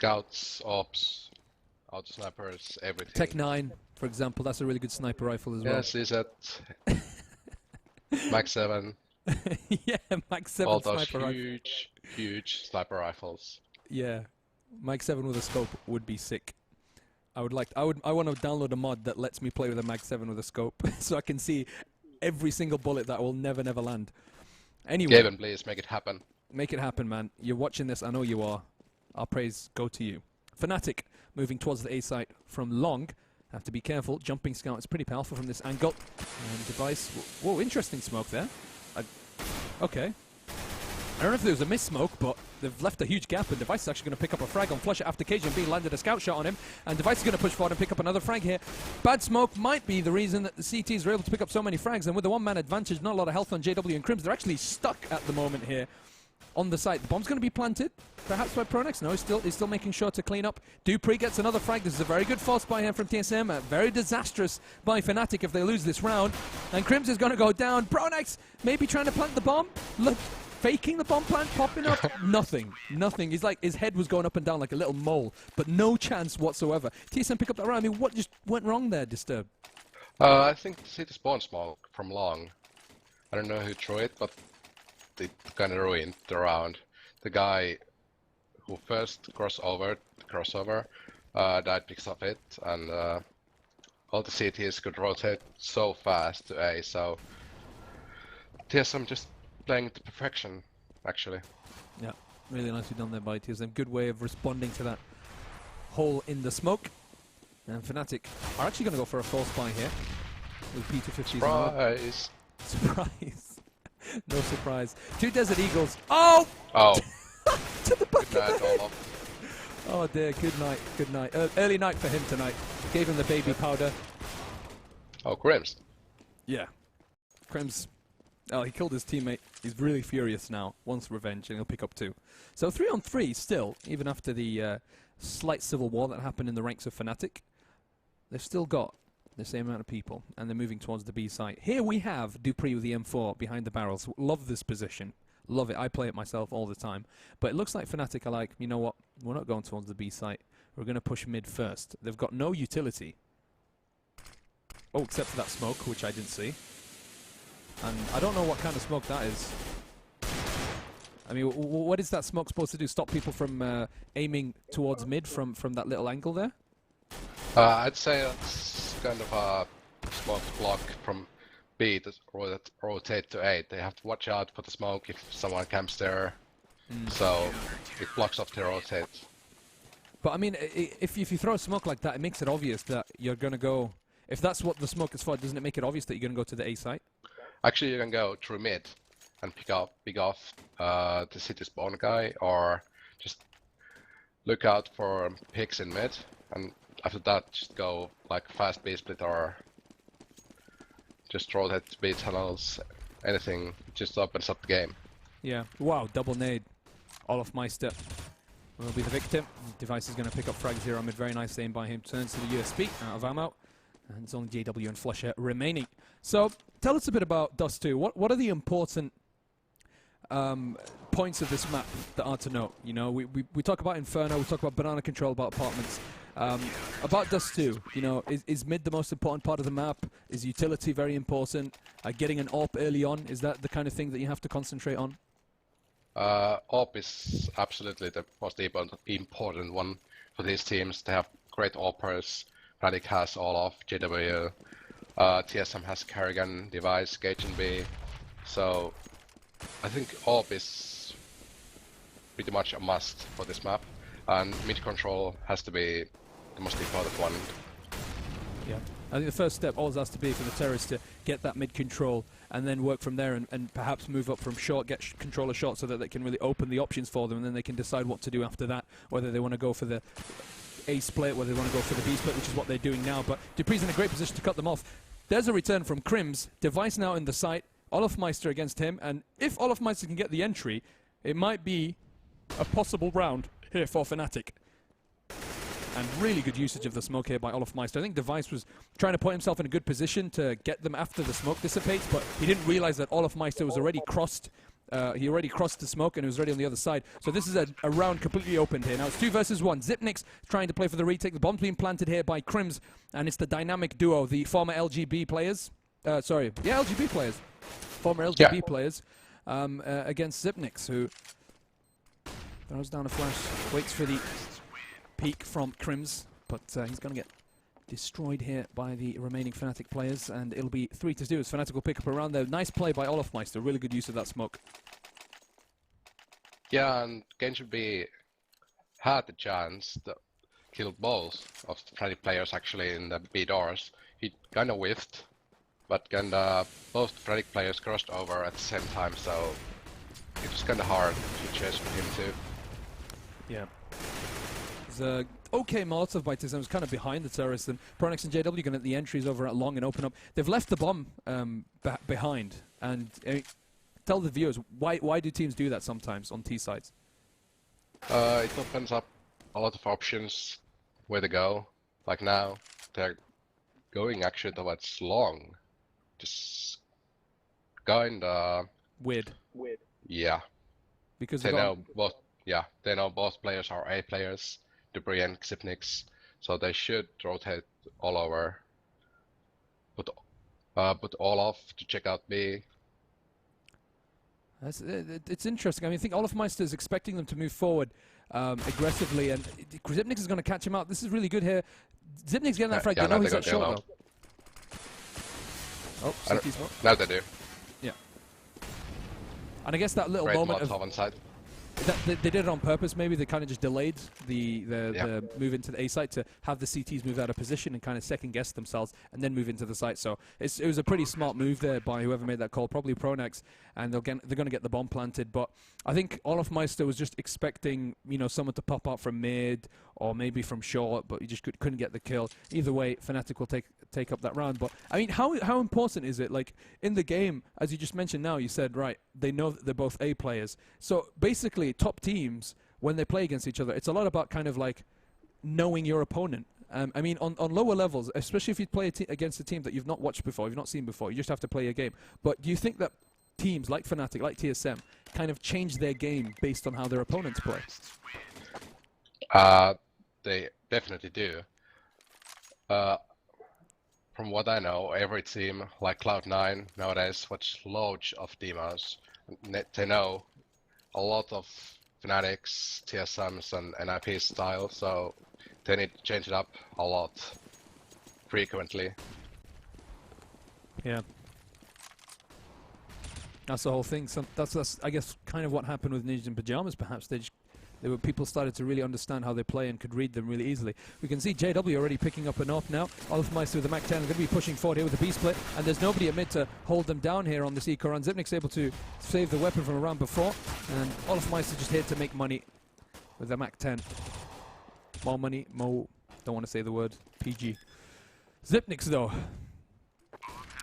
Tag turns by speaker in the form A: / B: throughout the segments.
A: scouts, ops, auto snipers, everything.
B: Tech 9, for example, that's a really good sniper rifle as well.
A: Yes, is that Max 7?
B: Yeah, Max 7
A: All those
B: sniper rifle.
A: huge sniper rifles.
B: Yeah, Max 7 with a scope would be sick. I want to download a mod that lets me play with a Max 7 with a scope, so I can see every single bullet that will never land. Anyway,
A: Gaben, please make it happen.
B: Make it happen, man. You're watching this, I know you are. Our praise go to you. Fnatic moving towards the A site from long. Have to be careful. Jumping scout is pretty powerful from this angle. And device. Whoa, interesting smoke there. Okay. I don't know if there was a miss smoke, but they've left a huge gap, and Device is actually going to pick up a frag on Flush after KGB landed a scout shot on him, and Device is going to push forward and pick up another frag here. Bad smoke might be the reason that the CTs were able to pick up so many frags, and with the one-man advantage, not a lot of health on JW and Crims, they're actually stuck at the moment here on the site. The bomb's going to be planted, perhaps by Pronex. No, he's still making sure to clean up. Dupree gets another frag. This is a very good false buy here from TSM. Very disastrous by Fnatic if they lose this round. And Crims is going to go down. Pronex maybe trying to plant the bomb. Look, faking the bomb plant, popping up. Nothing. He's like, his head was going up and down like a little mole, but no chance whatsoever. TSM pick up that round. I mean, what just went wrong there, Disturb?
A: I think the city spawn smoke from long. I don't know who threw it, but it kind of ruined the round. The guy who first crossover died because of it, and all the CTs could rotate so fast to A, so TSM just playing to perfection, actually.
B: Yeah, really nicely done there by TSM. Good way of responding to that hole in the smoke. And Fnatic are actually going to go for a false buy here with P250s.
A: Surprise!
B: Surprise! No surprise. 2 Desert Eagles. Oh!
A: Oh.
B: To the bucket.
A: Good night, Olaf.
B: Oh dear, good night, good night. Early night for him tonight. Gave him the baby powder.
A: Oh, Crims.
B: Yeah. Crims, oh, he killed his teammate. He's really furious now. Wants revenge, and he'll pick up 2. So 3 on 3 still, even after the slight civil war that happened in the ranks of Fnatic. They've still got the same amount of people, and they're moving towards the B site. Here we have Dupree with the M4 behind the barrels. Love this position. Love it. I play it myself all the time. But it looks like Fnatic are like, you know what? We're not going towards the B site. We're going to push mid first. They've got no utility. Oh, except for that smoke, which I didn't see. And I don't know what kind of smoke that is. I mean, what is that smoke supposed to do? Stop people from aiming towards mid from that little angle there?
A: I'd say that's kind of a smoke block from B to rotate to A. They have to watch out for the smoke if someone camps there, so it blocks off the rotate.
B: But I mean, if you throw a smoke like that, it makes it obvious that you're going to go... If that's what the smoke is for, doesn't it make it obvious that you're going to go to the A site?
A: Actually, you can go through mid and pick off the city spawn guy, or just look out for picks in mid, and after that just go like fast B split or just rotate B tunnels, anything, just opens up the game.
B: Yeah. Wow, double nade. Olaf Meister will be the victim. Device is going to pick up frag 0 mid. Very nice aim by him. Turns to the USB out of ammo. And it's only JW and Flusher remaining. So, tell us a bit about Dust2. What are the important points of this map that are to note? You know, we talk about Inferno, we talk about banana control, about apartments. About Dust2, you know, is mid the most important part of the map? Is utility very important? Getting an AWP early on, is that the kind of thing that you have to concentrate on?
A: AWP is absolutely the most important one for these teams. They have great AWPers. Fnatic has all of JW. TSM has Kerrigan, Device, Gage and B. So I think AWP is pretty much a must for this map. And mid control has to be the most important one.
B: Yeah, I think the first step always has to be for the terrorists to get that mid control and then work from there and perhaps move up from short, get control of short so that they can really open the options for them, and then they can decide what to do after that, whether they want to go for the A split, whether they want to go for the B split, which is what they're doing now. But Dupree's in a great position to cut them off. There's a return from Crims. Device now in the site. Olaf Meister against him, and if Olaf Meister can get the entry, it might be a possible round here for Fnatic. And really good usage of the smoke here by Olaf Meister. I think Device was trying to put himself in a good position to get them after the smoke dissipates, but he didn't realize that Olaf Meister was already crossed He already crossed the smoke and he was already on the other side. So this is a round completely opened here. Now it's 2 versus 1. Xyp9x trying to play for the retake. The bomb's being planted here by Crims, and it's the dynamic duo, the former LGB players. LGB players. Former LGB players against Xyp9x, who throws down a flash, waits for the peek from Crims, but he's going to get destroyed here by the remaining Fnatic players, and it'll be 3-2 as Fnatic will pick up around there. Nice play by olofmeister, really good use of that smoke.
A: Yeah, and Genji had the chance to kill both of the Fnatic players actually in the B doors. He kind of whiffed, but both Fnatic players crossed over at the same time, so it was kind of hard to chase for him too.
B: Yeah. It's a okay Molotov by TSM, was kind of behind the terrorists, and Pronex and JW going to get the entries over at long and open up. They've left the bomb behind, and tell the viewers, why do teams do that sometimes on T sides?
A: It opens up a lot of options where to go. Like now, they're going actually towards long. Just kinda
B: weird.
A: Yeah.
B: Because
A: they know both. Yeah, they know both players are A players, Debris and Xyp9x, so they should rotate all over. Put all off to check out B.
B: It's interesting. I mean, I think olofmeister is expecting them to move forward aggressively, and Xyp9x is going to catch him out. This is really good here. Xyp9x getting that frag. They know he's at short though. Oh, CT smoke.
A: Now they do.
B: Yeah. And I guess that little moment of
A: on side.
B: They did it on purpose. Maybe they kind of just delayed the move into the A site to have the CTs move out of position and kind of second guess themselves and then move into the site. So it was a pretty smart move there by whoever made that call, probably Pronex, and they're going to get the bomb planted. But I think olofmeister was just expecting someone to pop out from mid or maybe from short, but he just couldn't get the kill. Either way, Fnatic will take up that round. But I mean, how important is it? Like in the game, as you just mentioned now, you said right, they know that they're both A players. So basically, top teams, when they play against each other, it's a lot about kind of like knowing your opponent. I mean, on lower levels, especially if you play against a team that you've not watched before, you've not seen before, you just have to play a game. But do you think that teams like Fnatic, like TSM, kind of change their game based on how their opponents play?
A: They definitely do. From what I know, every team like Cloud9 nowadays watch loads of demos. They know a lot of Fnatic's, TSM's and NIP style, so they need to change it up a lot frequently.
B: Yeah. That's the whole thing. So that's I guess kind of what happened with Ninjas in Pajamas. Perhaps people started to really understand how they play and could read them really easily. We can see JW already picking up an AWP now. olofmeister with the Mac 10 are going to be pushing forward here with the B split, and there's nobody at mid to hold them down here on this eco run. Xyp9x able to save the weapon from a round before, and olofmeister just here to make money with the Mac 10. More money, more, don't want to say the word, PG. Xyp9x though,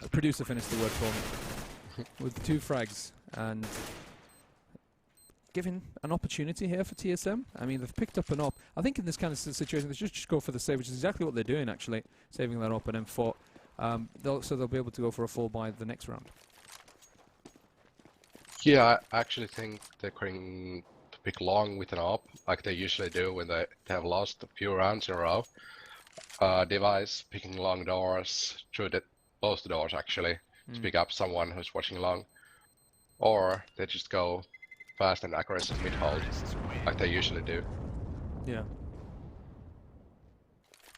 B: the producer finished the word for me with 2 frags, and given an opportunity here for TSM. I mean, they've picked up an AWP. I think in this kind of situation, they should just go for the save, which is exactly what they're doing, actually, saving that AWP and M4. So they'll be able to go for a full buy the next round.
A: Yeah, I actually think they're going to pick long with an AWP, like they usually do when they have lost a few rounds in a row. Device picking long doors, through both the doors actually, to pick up someone who's watching long. Or they just go fast and aggressive mid-hold, like they usually do.
B: Yeah.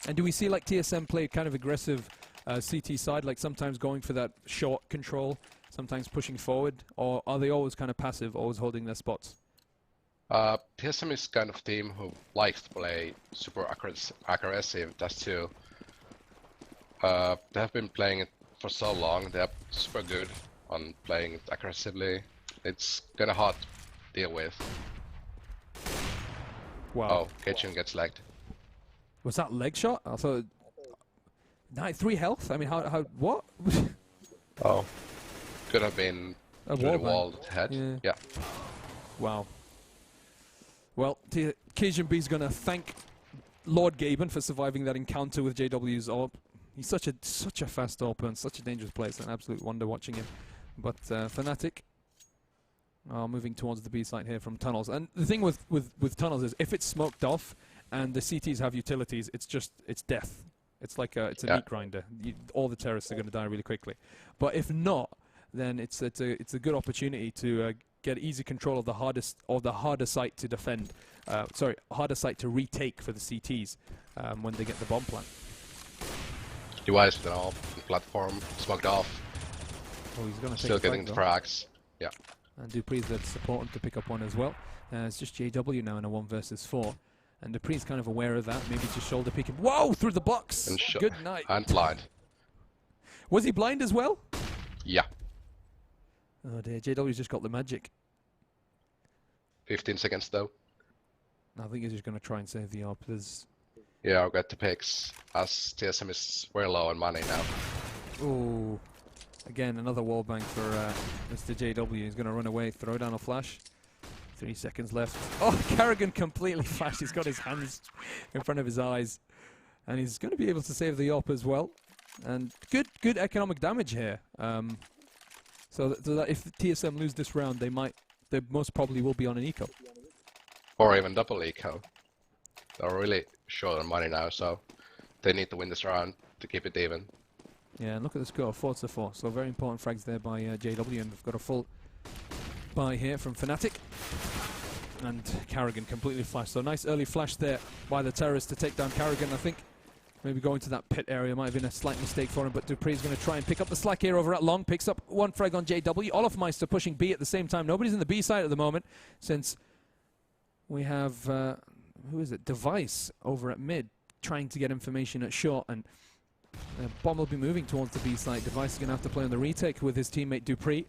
B: And do we see like TSM play kind of aggressive CT side, like sometimes going for that short control, sometimes pushing forward, or are they always kind of passive, always holding their spots?
A: TSM is kind of team who likes to play super aggressive, Dust2. They have been playing it for so long, they are super good on playing it aggressively. It's kind of hard to deal with.
B: Wow.
A: Oh, Kitchen gets lagged.
B: Was that leg shot? I thought... 3 health? I mean, how what?
A: Oh. Could have been
B: a
A: through the wall head. Yeah.
B: Wow. Well, Cajun B's going to thank Lord Gaben for surviving that encounter with JW's AWP. He's such a fast AWP and such a dangerous player. It's an absolute wonder watching him. But Fnatic Moving towards the B site here from tunnels. And the thing with tunnels is if it's smoked off and the CTs have utilities, it's death. It's like it's a meat grinder. All the terrorists are going to die really quickly. But if not, then it's a good opportunity to get easy control of the harder site to defend. Harder site to retake for the CTs when they get the bomb plant.
A: Device with an AWP platform smoked off.
B: Oh, he's going to
A: still getting the frags. Yeah.
B: And Dupree's there to support him to pick up one as well. It's just JW now in a 1 versus 4. And Dupree's kind of aware of that. Maybe just shoulder picking. Whoa! Through the box!
A: And
B: Good night.
A: And blind.
B: Was he blind as well?
A: Yeah.
B: Oh dear, JW's just got the magic.
A: 15 seconds though.
B: I think he's just going to try and save the AWP.
A: Yeah, I'll get the picks as TSM is very low on money now.
B: Oh, again, another wall bang for Mr. JW. He's going to run away, throw down a flash. 3 seconds left. Oh, Carrigan completely flashed. He's got his hands in front of his eyes. And he's going to be able to save the AWP as well. And good economic damage here. So that if the TSM lose this round, they most probably will be on an eco.
A: Or even double eco. They're really short on money now, so they need to win this round to keep it even.
B: Yeah, and look at the score, 4-4. So very important frags there by JW, and we've got a full buy here from Fnatic. And Carrigan completely flashed. So nice early flash there by the terrorists to take down Carrigan. I think maybe going to that pit area might have been a slight mistake for him, but Dupree's going to try and pick up the slack here over at Long. Picks up 1 frag on JW. Olofmeister pushing B at the same time. Nobody's in the B side at the moment, since we have, who is it? Device over at mid, trying to get information at short, and Bomb will be moving towards the B site. Device is going to have to play on the retake with his teammate Dupree.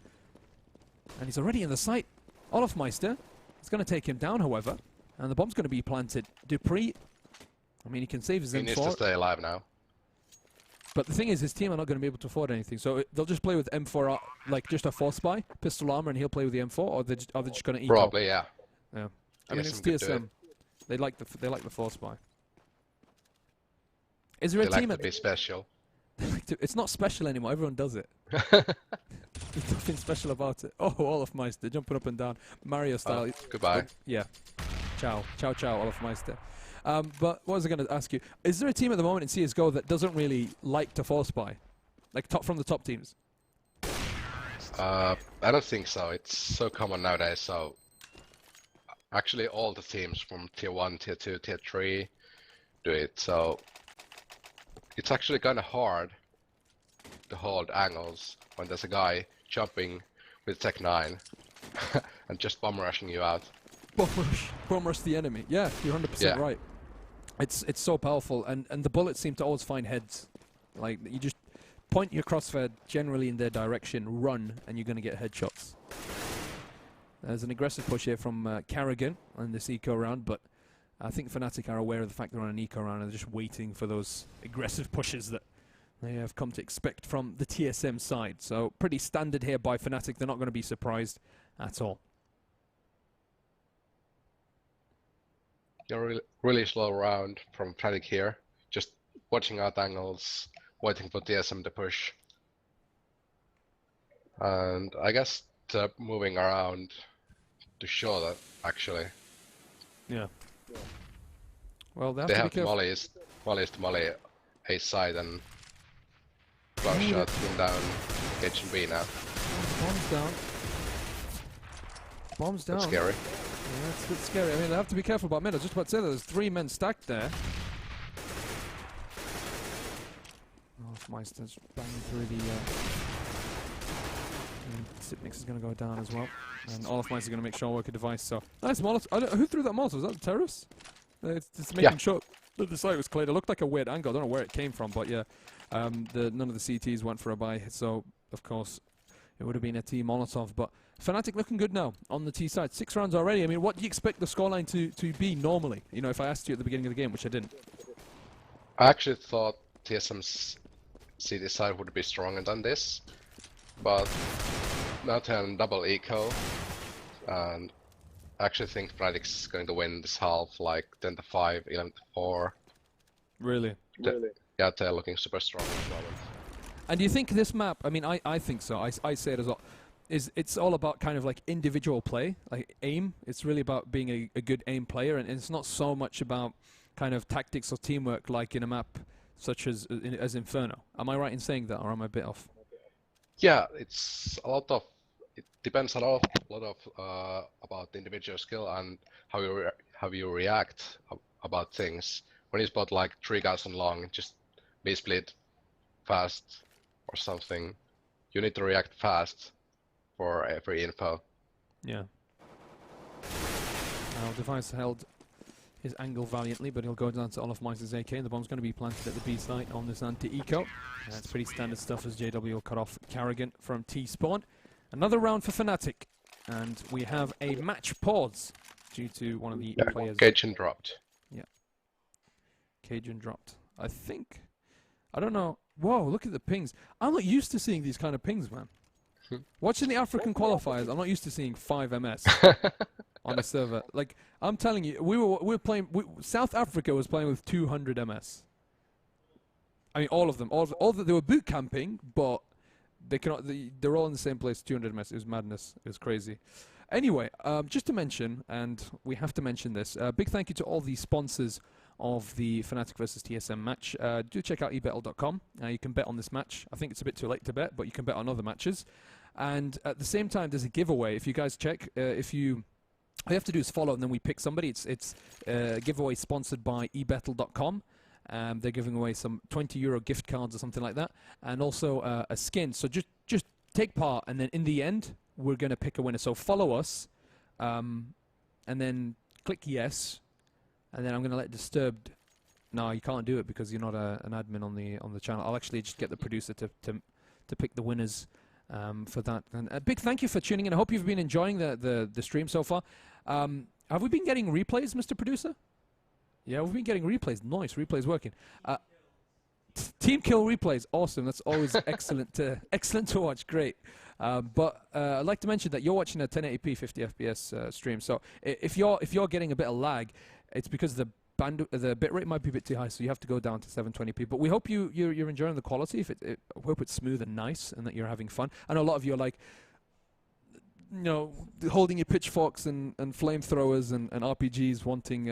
B: And he's already in the site. Olofmeister is going to take him down, however, and the bomb's going to be planted. Dupree, I mean, he can save his M4.
A: He needs to stay alive now.
B: But the thing is, his team are not going to be able to afford anything, so they'll just play with M4, like just a force spy, pistol armor, and he'll play with the M4, or are they just going to eco?
A: Probably, yeah.
B: Yeah. I mean, it's TSM. They like the force spy. Is there a team
A: like to be special?
B: It's not special anymore. Everyone does it. There's nothing special about it. Oh, Olofmeister jumping up and down, Mario style.
A: Goodbye.
B: Yeah. Ciao, Olofmeister. But what was I going to ask you? Is there a team at the moment in CS:GO that doesn't really like to force spy, like from the top teams?
A: I don't think so. It's so common nowadays. So actually, all the teams from tier 1, tier 2, tier 3 do it. So it's actually kind of hard to hold angles when there's a guy jumping with Tech 9 and just bomb rushing you out.
B: Bomb rush the enemy. Yeah, you're 100% right. It's so powerful, and the bullets seem to always find heads. Like, you just point your crossfire generally in their direction, run, and you're going to get headshots. There's an aggressive push here from Carrigan on this eco round, but I think Fnatic are aware of the fact they're on an eco round and they're just waiting for those aggressive pushes that they have come to expect from the TSM side. So pretty standard here by Fnatic. They're not going to be surprised at all.
A: You're really slow round from Fnatic here. Just watching out angles, waiting for TSM to push. And I guess they're moving around to show that, actually.
B: Yeah. Well,
A: they have the mollies to molly A side and flash shot him down H and B now.
B: Bombs down. Bombs down.
A: That's scary.
B: Yeah, it's a bit scary. I mean, they have to be careful about mid. I was just about to say that there's 3 men stacked there. Olofmeister's banging through the... Sipnix is going to go down as well. And Olofmeister's going to make sure work a device. So nice Molotov. Who threw that Molotov? Was that the terrorists? It's just making sure that the site was cleared. It looked like a weird angle. I don't know where it came from, but yeah. None of the CTs went for a buy. So, of course, it would have been a team Molotov. But Fnatic looking good now on the T side. 6 rounds already. I mean, what do you expect the scoreline to be normally? You know, if I asked you at the beginning of the game, which I didn't.
A: I actually thought TSM's CT side would be stronger than this. But now they're on double eco. And I actually think Fnatic's going to win this half like 10-5, 11-4.
B: Really?
A: Yeah, they're looking super strong at the moment.
B: And do you think this map, I mean, I think so, I say it as well. it's all about kind of like individual play, like aim. It's really about being a good aim player, and it's not so much about kind of tactics or teamwork like in a map such as Inferno. Am I right in saying that, or am I a bit off?
A: Yeah, it's a lot of. It depends a lot of about the individual skill and how you react about things. When you spot like 3 guys on long, just be split fast or something. You need to react fast for every info.
B: Yeah. Now, Device held his angle valiantly, but he'll go down to Olaf Meiser's AK, and the bomb's going to be planted at the B site on this anti-eco. That's pretty standard stuff as JW will cut off Carrigan from T-spawn. Another round for Fnatic, and we have a match pause due to one of the players.
A: Cajun dropped.
B: Yeah. Cajun dropped. I think. I don't know. Whoa, look at the pings. I'm not used to seeing these kind of pings, man. Watching the African qualifiers, I'm not used to seeing 5 MS on a server. Like, I'm telling you, we were playing. South Africa was playing with 200 MS. I mean, all of them. They were boot camping, but they cannot. They're all in the same place. 200 MS. It was madness. It was crazy. Anyway, just to mention, and we have to mention this. Big thank you to all the sponsors of the Fnatic versus TSM match. Do check out ebetl.com. You can bet on this match. I think it's a bit too late to bet, but you can bet on other matches. And at the same time, there's a giveaway. If you guys check, all you have to do is follow, and then we pick somebody. It's a giveaway sponsored by ebetl.com. They're giving away some €20 gift cards or something like that, and also a skin. So just take part, and then in the end, we're going to pick a winner. So follow us, and then click yes, and then I'm going to let Disturbed. No, you can't do it because you're not an admin on the channel. I'll actually just get the producer to pick the winners for that. And a big thank you for tuning in. I hope you've been enjoying the stream so far. Have we been getting replays, Mr. Producer? Yeah, we've been getting replays. Nice, replays working. Team kill replays, awesome. That's always excellent to watch. Great. But I'd like to mention that you're watching a 1080p 50 FPS stream. So if you're getting a bit of lag, it's because the bitrate might be a bit too high, so you have to go down to 720p. But we hope you're enjoying the quality. I hope it's smooth and nice, and that you're having fun. I know a lot of you are like, you know, holding your pitchforks and flamethrowers and RPGs, wanting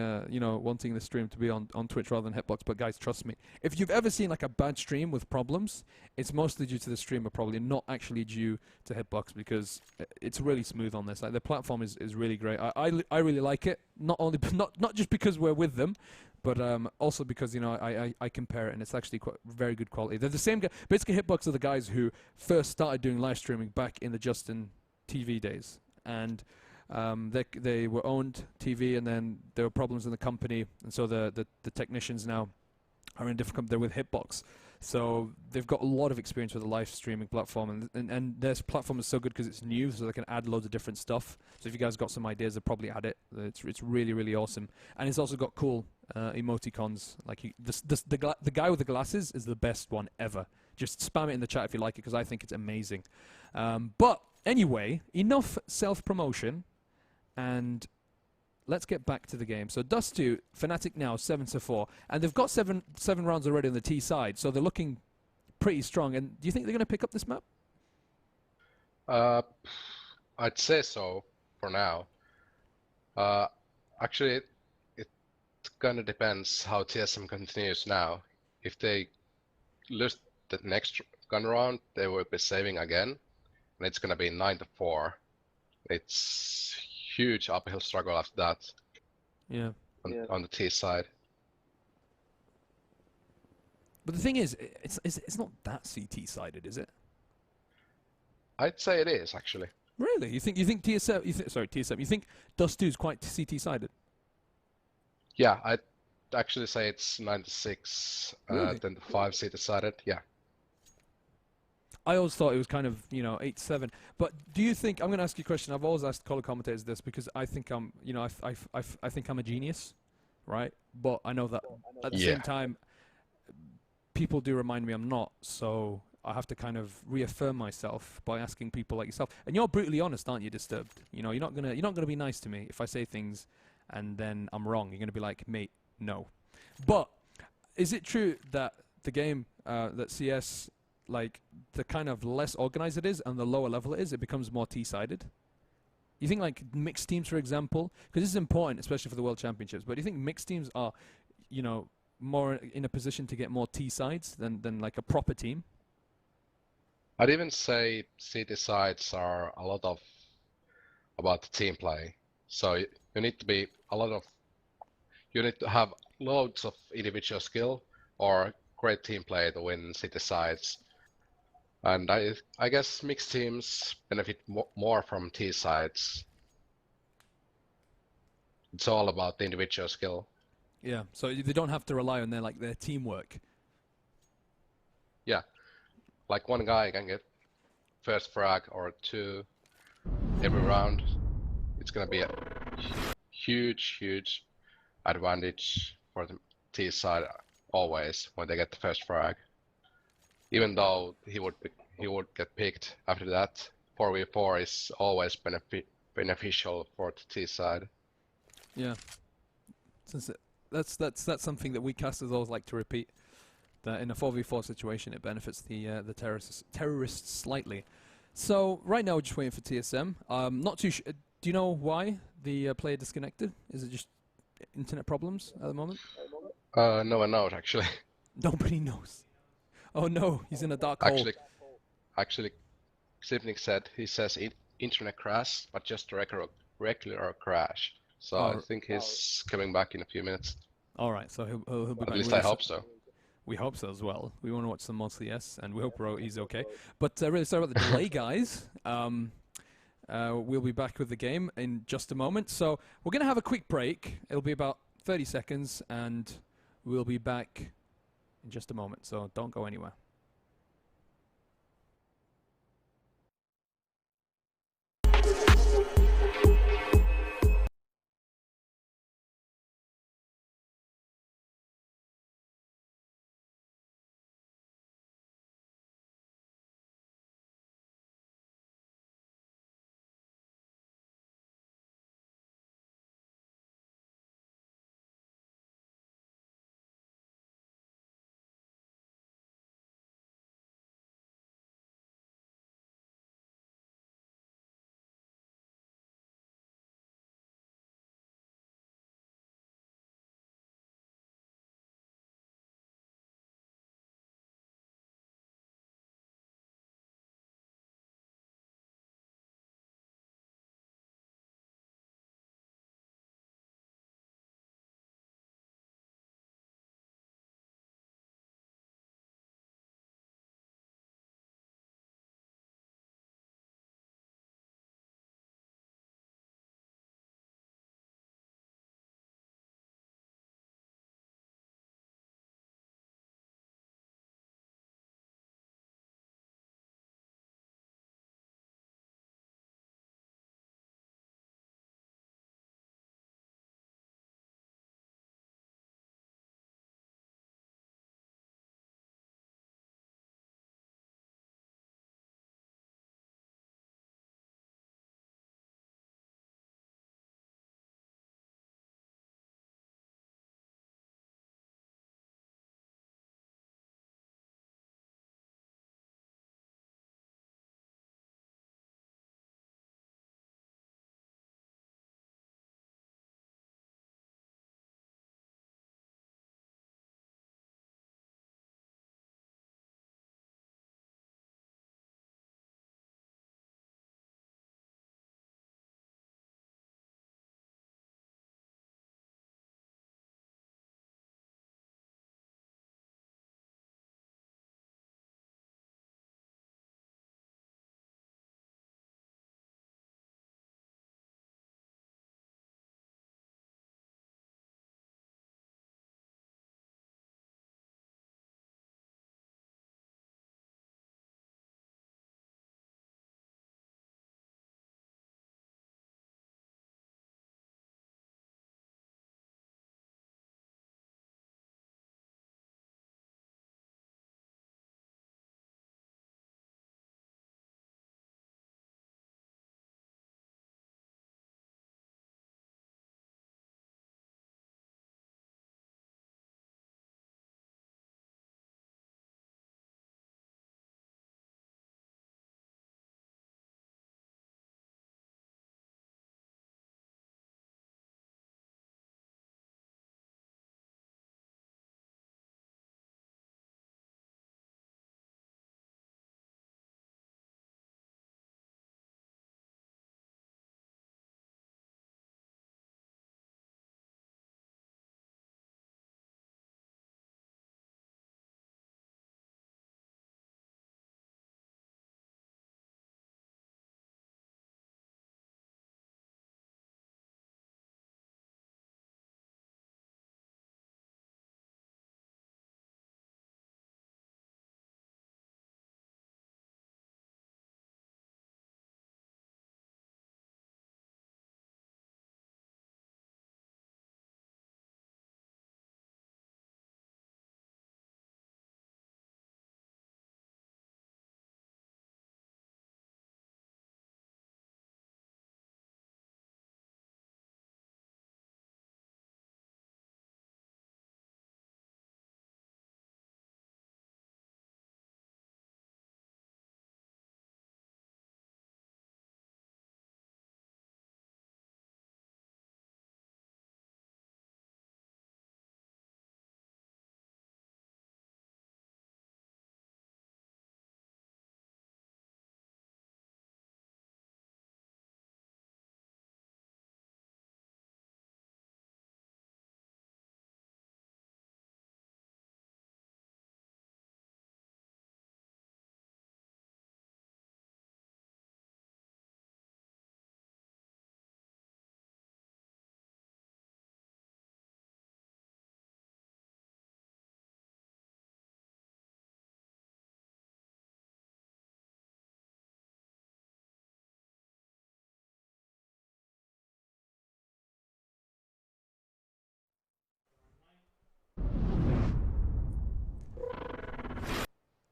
B: wanting the stream to be on Twitch rather than Hitbox. But guys, trust me, if you've ever seen like a bad stream with problems, it's mostly due to the streamer, probably not actually due to Hitbox, because it's really smooth on this. Like, the platform is really great. I really like it. Not just because we're with them, but also because, you know, I compare it, and it's actually quite very good quality. They're the same guy. Basically, Hitbox are the guys who first started doing live streaming back in the Justin TV days, and they were owned TV, and then there were problems in the company, and so the technicians now are in a different company. They're with Hitbox, so they've got a lot of experience with the live streaming platform, and their platform is so good because it's new, so they can add loads of different stuff. So if you guys got some ideas, they'll probably add it. It's really awesome, and it's also got cool emoticons. Like the guy with the glasses is the best one ever. Just spam it in the chat if you like it, because I think it's amazing. But anyway, enough self-promotion, and let's get back to the game. So Dust2, Fnatic now 7-4, and they've got seven rounds already on the T side, so they're looking pretty strong. And do you think they're going to pick up this map?
A: I'd say so for now. Actually, it kind of depends how TSM continues now. If they lose the next gun round, they will be saving again, and it's gonna be 9-4. It's huge uphill struggle after that.
B: Yeah.
A: On the T side.
B: But the thing is, it's not that CT sided, is it?
A: I'd say it is, actually.
B: Really? You think TSM? Sorry, TSM. You think Dust2 is quite CT sided?
A: Yeah, I'd actually say it's 9-6,
B: Really?
A: 10-5 CT sided. Yeah.
B: I always thought it was kind of, you know, 8-7. But do you think, I'm going to ask you a question. I've always asked color commentators this because I think I'm, you know, I think I'm a genius, right? But I know that at the same time, people do remind me I'm not. So I have to kind of reaffirm myself by asking people like yourself. And you're brutally honest, aren't you, Disturbed? You know, you're not gonna be nice to me if I say things and then I'm wrong. You're gonna be like, mate, no. But is it true that the game that CS like the kind of less organized it is and the lower level it is, it becomes more T-sided? You think like mixed teams, for example, because this is important, especially for the World Championships. But do you think mixed teams are, you know, more in a position to get more T-sides than like a proper team?
A: I'd even say city sides are a lot of about the team play. So you need to be a lot of you need to have loads of individual skill or great team play to win city sides. And I guess mixed teams benefit more from T sides. It's all about the individual skill.
B: Yeah, so they don't have to rely on their teamwork.
A: Yeah, like one guy can get first frag or two every round. It's gonna be a huge advantage for the T side always when they get the first frag. Even though he would get picked after that, 4v4 is always beneficial for the T side.
B: Yeah, since that's something that we casters always like to repeat. That in a 4v4 situation, it benefits the terrorists slightly. So right now we're just waiting for TSM. Not too. Do you know why the player disconnected? Is it just internet problems at the moment?
A: No one knows actually.
B: Nobody knows. Oh no, he's in a dark hole.
A: Actually, Sipnik said he says internet crash, but just a regular crash. So I think he's coming back in a few minutes.
B: All right, so he'll be
A: At
B: back.
A: least I hope so.
B: We hope so as well. We want to watch some more CS, and we hope he's okay. But really sorry about the delay, guys. We'll be back with the game in just a moment. So we're going to have a quick break. It'll be about 30 seconds, and we'll be back in just a moment. So don't go anywhere.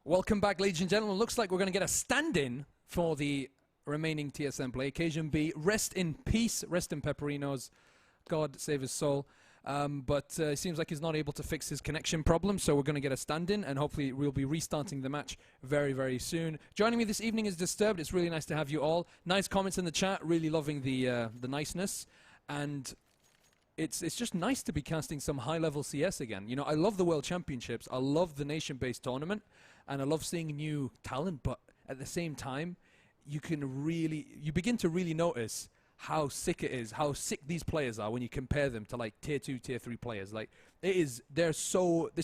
B: Welcome back, ladies and gentlemen. Looks like we're going to get a stand-in for the remaining TSM play. Occasion B, rest in peace, rest in Pepperinos. God save his soul. But it seems like he's not able to fix his connection problem, so we're going to get a stand-in, and hopefully we'll be restarting the match very, very soon. Joining me this evening is Disturbed. It's really nice to have you all. Nice comments in the chat. Really loving the niceness, and it's just nice to be casting some high-level CS again. You know, I love the World Championships. I love the nation-based tournament, and I love seeing new talent. But at the same time, you begin to really notice how sick it is, how sick these players are when you compare them to like tier 2, tier 3 players. Like it's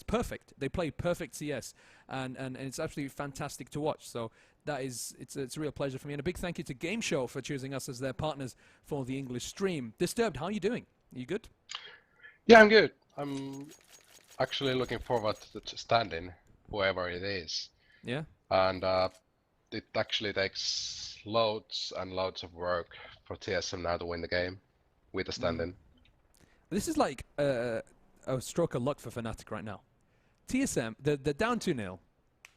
B: perfect. They play perfect CS, and it's absolutely fantastic to watch. So it's a real pleasure for me, and a big thank you to Game Show for choosing us as their partners for the English stream. Disturbed, how are you doing? Are you good?
A: Yeah, I'm good. I'm actually looking forward to stand-in, whoever it is.
B: Yeah.
A: And it actually takes loads and loads of work for TSM now to win the game with a stand-in.
B: This is like a stroke of luck for Fnatic right now. TSM, they're down 2-0.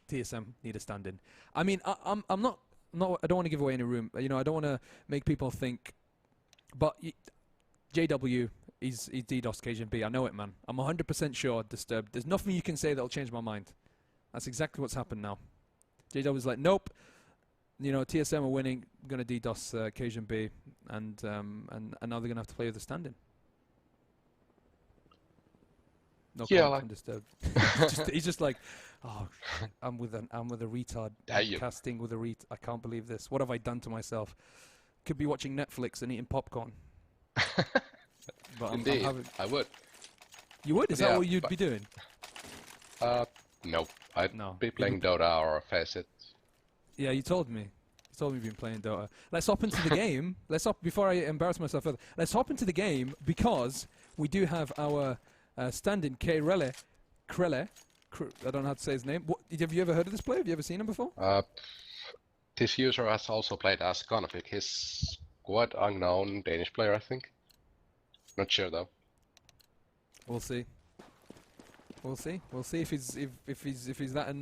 B: TSM need a stand-in. I mean, I'm not. I don't want to give away any room. You know, I don't want to make people think. But JW is DDoS Occasion B. I know it, man. I'm 100% sure. Disturbed. There's nothing you can say that'll change my mind. That's exactly what's happened now. JW's like, nope. You know, TSM are winning. Going to DDoS Occasion B, and now they're going to have to play with the stand-in. No comment from Disturbed. He's just like, oh, I'm with a retard. Casting with a retard. I can't believe this. What have I done to myself? Could be watching Netflix and eating popcorn. But
A: Indeed, I would.
B: You would? Is that what you'd be doing?
A: No. I'd be playing Dota or Face It.
B: Yeah, you told me. You told me you've been playing Dota. Let's hop into the game. Before I embarrass myself further. Let's hop into the game because we do have our stand-in Krele. I don't know how to say his name. Have you ever heard of this player? Have you ever seen him before?
A: This user has also played as Config. He's quite unknown Danish player, I think. Not sure though.
B: We'll see. We'll see. We'll see if he's that.